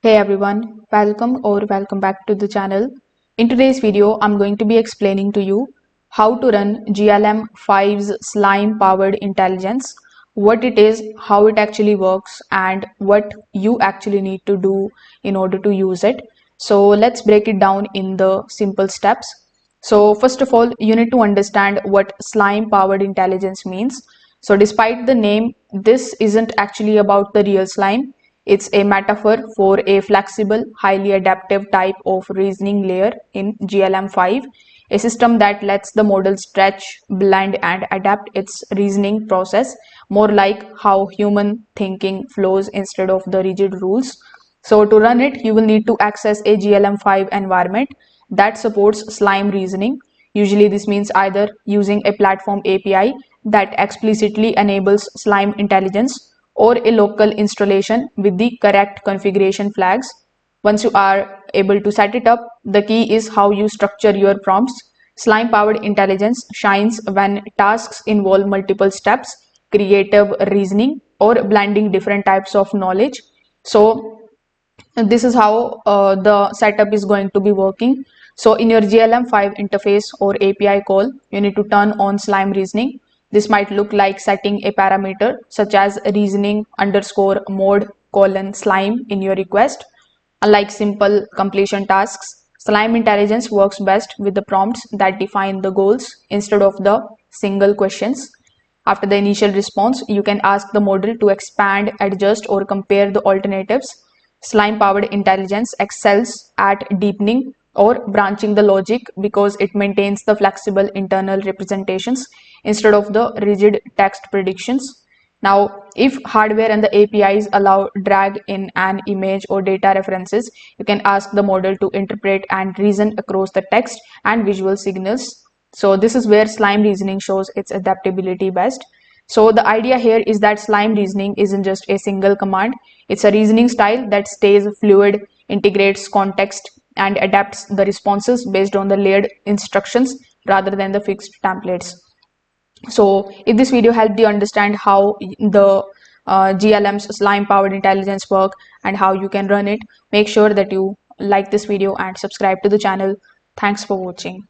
Hey everyone, welcome back to the channel. In today's video, I'm going to be explaining to you how to run GLM-5's slime powered intelligence, what it is, how it actually works, and what you actually need to do in order to use it. So let's break it down in the simple steps. So first of all, you need to understand what slime powered intelligence means. So despite the name, this isn't actually about the real slime. It's a metaphor for a flexible, highly adaptive type of reasoning layer in GLM-5, a system that lets the model stretch, blend, and adapt its reasoning process more like how human thinking flows instead of the rigid rules. So to run it, you will need to access a GLM-5 environment that supports slime reasoning. Usually this means either using a platform API that explicitly enables slime intelligence or a local installation with the correct configuration flags. Once you are able to set it up, the key is how you structure your prompts. Slime powered intelligence shines when tasks involve multiple steps, creative reasoning, or blending different types of knowledge. So this is how the setup is going to be working. So in your GLM-5 interface or API call, you need to turn on slime reasoning. This might look like setting a parameter such as reasoning underscore mode colon slime in your request. Unlike simple completion tasks, slime intelligence works best with the prompts that define the goals instead of the single questions. After the initial response, you can ask the model to expand, adjust, or compare the alternatives. Slime powered intelligence excels at deepening or branching the logic because it maintains the flexible internal representations instead of the rigid text predictions. Now, if hardware and the APIs allow drag in an image or data references, you can ask the model to interpret and reason across the text and visual signals. So this is where slime reasoning shows its adaptability best. So the idea here is that slime reasoning isn't just a single command. It's a reasoning style that stays fluid, integrates context, and adapts the responses based on the layered instructions rather than the fixed templates. So if this video helped you understand how the GLM's slime powered intelligence work and how you can run it, make sure that you like this video and subscribe to the channel. Thanks for watching.